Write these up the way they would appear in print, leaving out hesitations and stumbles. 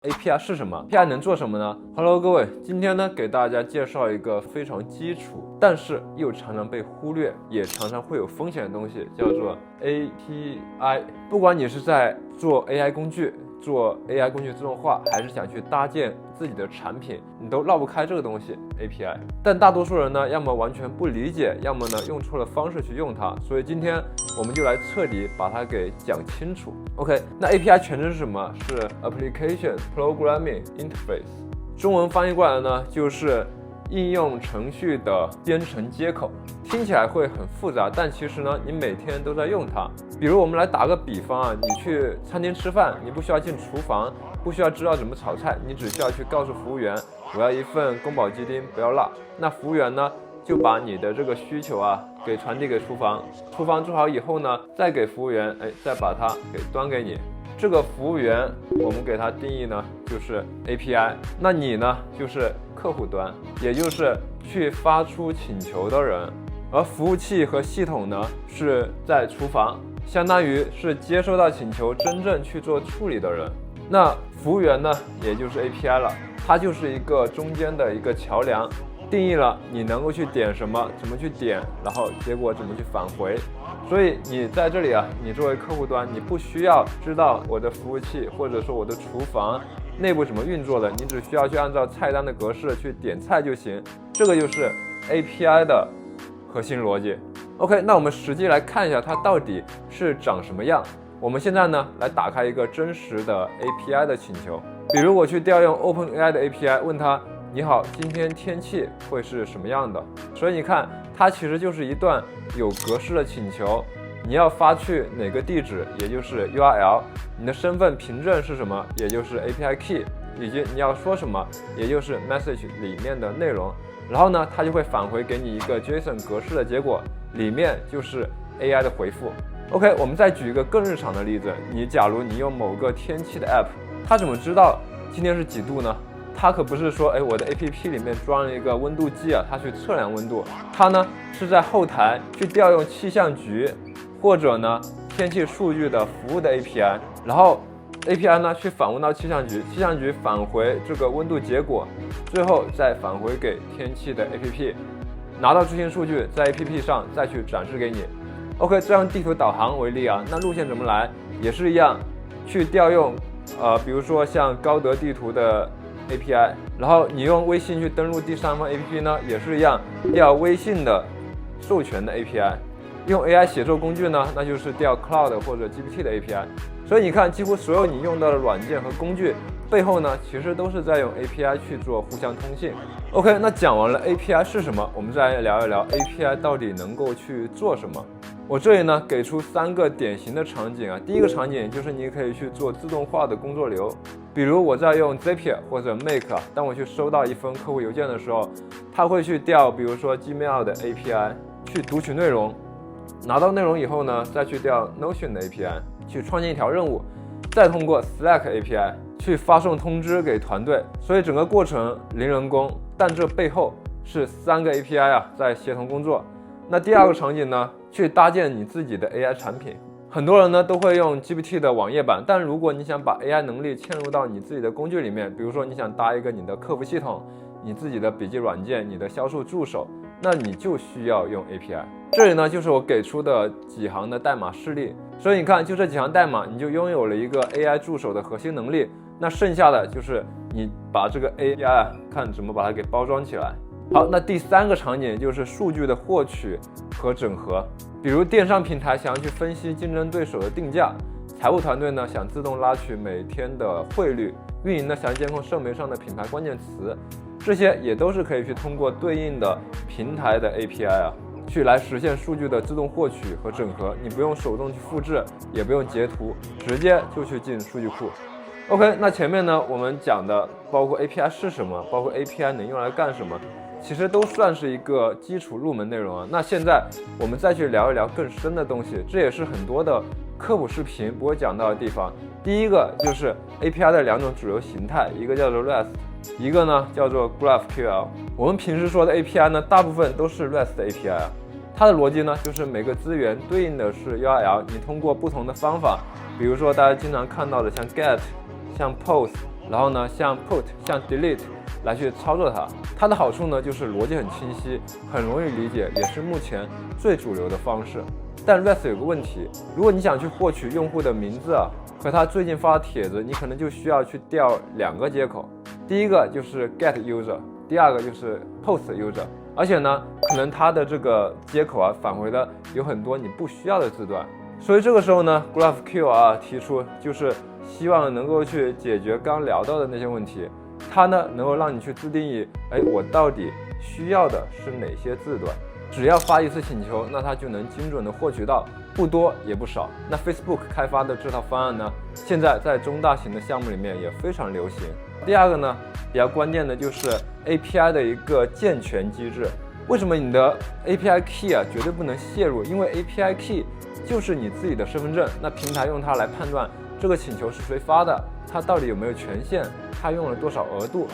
API 是什么 ？API 能做什么呢 ？Hello， 各位，今天呢给大家介绍一个非常基础，但是又常常被忽略，也常常会有风险的东西，叫做 API。不管你是在做 AI 工具、做 AI 工具自动化，还是想去搭建自己的产品，你都绕不开这个东西 API。但大多数人呢，要么完全不理解，要么呢用错了方式去用它。所以今天我们就来彻底把它给讲清楚。OK， 那 API 全称是什么？是 Application Programming Interface， 中文翻译过来呢就是应用程序的编程接口。听起来会很复杂，但其实呢，你每天都在用它。比如我们来打个比方啊，你去餐厅吃饭，你不需要进厨房，不需要知道怎么炒菜，你只需要去告诉服务员，我要一份宫保鸡丁，不要辣。那服务员呢，就把你的这个需求啊给传递给厨房，厨房做好以后呢，再给服务员，再把它给端给你。这个服务员我们给它定义呢就是 API， 那你呢就是客户端，也就是去发出请求的人。而服务器和系统呢是在厨房，相当于是接收到请求真正去做处理的人。那服务员呢也就是 API 了，它就是一个中间的一个桥梁，定义了你能够去点什么，怎么去点，然后结果怎么去返回。所以你在这里啊，你作为客户端，你不需要知道我的服务器或者说我的厨房内部怎么运作的，你只需要去按照菜单的格式去点菜就行。这个就是 API 的核心逻辑。OK， 那我们实际来看一下它到底是长什么样。我们现在呢来打开一个真实的 API 的请求，比如我去调用 OpenAI 的 API， 问它你好，今天天气会是什么样的？所以你看，它其实就是一段有格式的请求。你要发去哪个地址，也就是 URL， 你的身份凭证是什么，也就是 API key， 以及你要说什么，也就是 message 里面的内容。然后呢，它就会返回给你一个 JSON 格式的结果，里面就是 AI 的回复。OK， 我们再举一个更日常的例子，假如你用某个天气的 App， 它怎么知道今天是几度呢？它可不是说，我的 APP 里面装了一个温度计啊，它去测量温度。它呢是在后台去调用气象局或者呢天气数据的服务的 API， 然后 API 呢去访问到气象局，气象局返回这个温度结果，最后再返回给天气的 APP， 拿到最新数据在 APP 上再去展示给你。OK， 这样地图导航为例啊，那路线怎么来也是一样，去调用比如说像高德地图的 API， 然后你用微信去登录第三方 APP 呢，也是一样，调微信的授权的 API。用 AI 写作工具呢，那就是调 Cloud 或者 GPT 的 API。所以你看，几乎所有你用到的软件和工具背后呢，其实都是在用 API 去做互相通信。OK， 那讲完了 API 是什么，我们再来聊一聊 API 到底能够去做什么。我这里呢给出3个典型的场景啊。第一个场景就是你可以去做自动化的工作流，比如我在用 Zapier 或者 Make， 当我去收到一封客户邮件的时候，它会去调比如说 Gmail 的 API 去读取内容，拿到内容以后呢，再去调 Notion 的 API 去创建一条任务，再通过 Slack API 去发送通知给团队。所以整个过程零人工，但这背后是3个 API 啊在协同工作。那第二个场景呢，去搭建你自己的 AI 产品。很多人呢都会用 GPT 的网页版，但如果你想把 AI 能力嵌入到你自己的工具里面，比如说你想搭一个你的客服系统，你自己的笔记软件，你的销售助手，那你就需要用 API。这里呢就是我给出的几行的代码示例，所以你看，就这几行代码，你就拥有了一个 AI 助手的核心能力。那剩下的就是你把这个 AI 看怎么把它给包装起来。好，那第3个场景就是数据的获取和整合。比如电商平台想要去分析竞争对手的定价，财务团队呢想自动拉取每天的汇率，运营呢想监控社媒上的品牌关键词，这些也都是可以去通过对应的平台的 API 啊，去来实现数据的自动获取和整合。你不用手动去复制，也不用截图，直接就去进数据库。OK， 那前面呢我们讲的包括 API 是什么，包括 API 能用来干什么，其实都算是一个基础入门内容啊。那现在我们再去聊一聊更深的东西，这也是很多的科普视频不会讲到的地方。第一个就是 API 的2种主流形态，一个叫做 REST， 一个呢叫做 GraphQL。我们平时说的 API 呢，大部分都是 REST 的 API 啊。它的逻辑呢，就是每个资源对应的是 URL， 你通过不同的方法，比如说大家经常看到的像 GET、像 POST、然后呢像 put 像 delete 来去操作它。它的好处呢就是逻辑很清晰，很容易理解，也是目前最主流的方式。但 REST 有个问题，如果你想去获取用户的名字和他最近发的帖子，你可能就需要去调2个接口，第一个就是 get user， 第二个就是 post user， 而且呢，可能它的这个接口返回的有很多你不需要的字段，所以这个时候呢 GraphQL 提出就是希望能够去解决刚聊到的那些问题，它呢能够让你去自定义，我到底需要的是哪些字段。只要发一次请求，那它就能精准的获取到，不多也不少。那 Facebook 开发的这套方案呢，现在在中大型的项目里面也非常流行。第二个呢，比较关键的就是 API 的一个健全机制。为什么你的 API key 绝对不能泄露？因为 API key 就是你自己的身份证，那平台用它来判断这个请求是谁发的，它到底有没有权限，它用了多少额度。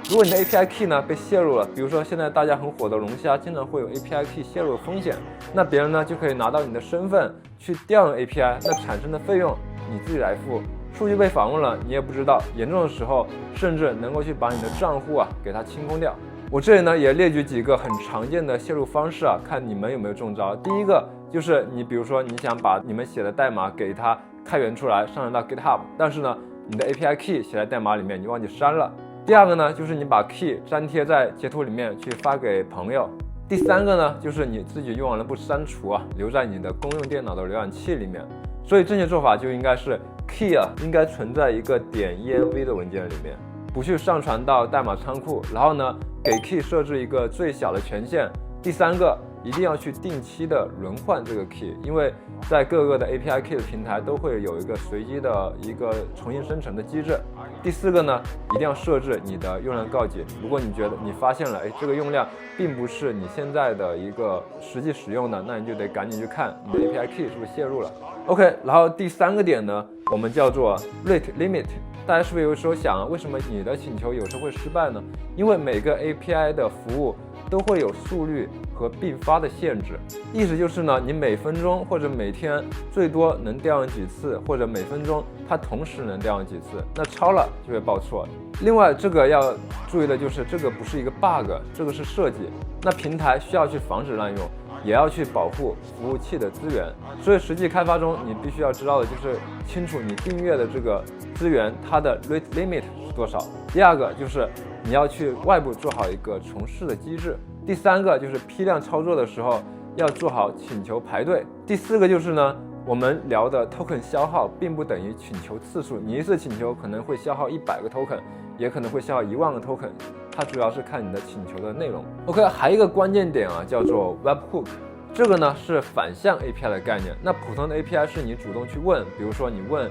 如果你的 API key 呢被泄露了，比如说现在大家很火的龙虾，经常会有 API key 泄露的风险，那别人呢就可以拿到你的身份去调用 API， 那产生的费用你自己来付，数据被访问了你也不知道，严重的时候甚至能够去把你的账户给它清空掉。我这里呢也列举几个很常见的泄露方式看你们有没有中招。第一个就是你比如说你想把你们写的代码给它开源出来上传到 GitHub， 但是呢你的 API key 写在代码里面你忘记删了。第二个呢，就是你把 key 粘贴在截图里面去发给朋友。第三个呢，就是你自己用完了不删除留在你的公用电脑的浏览器里面。所以正确做法就应该是 key 应该存在一个.env 的文件里面，不去上传到代码仓库。然后呢，给 key 设置一个最小的权限。第三个，一定要去定期的轮换这个 key， 因为在各个的 API key 的平台都会有一个随机的一个重新生成的机制。第四个呢，一定要设置你的用量告警。如果你觉得你发现了，这个用量并不是你现在的一个实际使用的，那你就得赶紧去看你的 API key 是不是泄露了。OK， 然后第三个点呢，我们叫做 rate limit。大家是不是有时候想为什么你的请求有时候会失败呢？因为每个 API 的服务都会有速率和并发的限制，意思就是呢，你每分钟或者每天最多能调用几次，或者每分钟它同时能调用几次，那超了就会报错。另外，这个要注意的就是这个不是一个 bug， 这个是设计，那平台需要去防止滥用，也要去保护服务器的资源。所以实际开发中你必须要知道的就是清楚你订阅的这个资源它的 rate limit 是多少。第二个就是你要去外部做好一个重试的机制。第三个就是批量操作的时候要做好请求排队。第四个就是呢，我们聊的 token 消耗并不等于请求次数，你一次请求可能会消耗100个 token， 也可能会消耗1万个 token， 它主要是看你的请求的内容。OK， 还有一个关键点叫做 webhook。这个呢是反向 API 的概念。那普通的 API 是你主动去问，比如说你问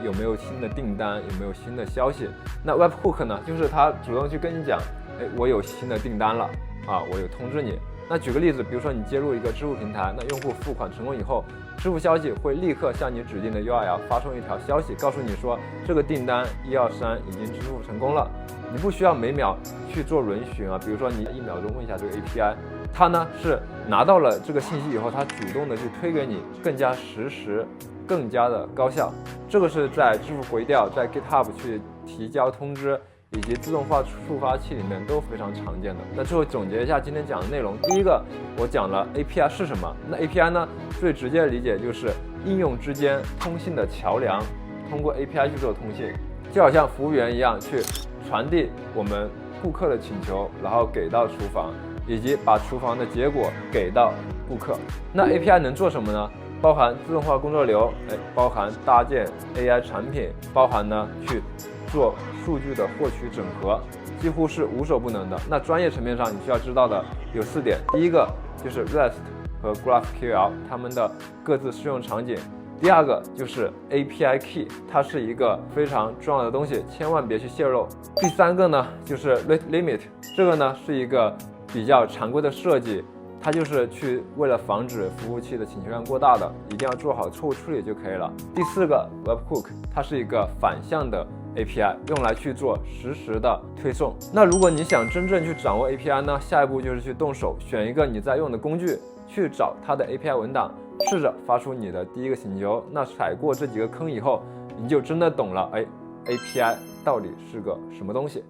有没有新的订单，有没有新的消息。那 webhook 呢，就是他主动去跟你讲，我有新的订单了我有通知你。那举个例子，比如说你接入一个支付平台，那用户付款成功以后，支付消息会立刻向你指定的 URL 发送一条消息，告诉你说这个订单123已经支付成功了。你不需要每秒去做轮询比如说你1秒钟问一下这个 API， 它呢是拿到了这个信息以后，它主动的去推给你，更加实时，更加的高效。这个是在支付回调，在 GitHub 去提交通知以及自动化触发器里面都非常常见的。那最后总结一下今天讲的内容，第一个我讲了 API 是什么。那 API 呢，最直接的理解就是应用之间通信的桥梁，通过 API 去做通信，就好像服务员一样去传递我们顾客的请求，然后给到厨房，以及把厨房的结果给到顾客。那 API 能做什么呢？包含自动化工作流，包含搭建 AI 产品，包含呢去做数据的获取整合，几乎是无所不能的。那专业层面上你需要知道的有4点，第一个就是 REST 和 GraphQL 它们的各自适用场景。第二个就是 API Key， 它是一个非常重要的东西，千万别去泄露。第三个呢就是 Rate Limit， 这个呢是一个比较常规的设计，它就是去为了防止服务器的请求量过大的，一定要做好错误处理就可以了。第4个 Webhook， 它是一个反向的 API， 用来去做实时的推送。那如果你想真正去掌握 API 呢，下一步就是去动手选一个你在用的工具，去找它的 API 文档，试着发出你的第一个请求。那踩过这几个坑以后，你就真的懂了， API 到底是个什么东西。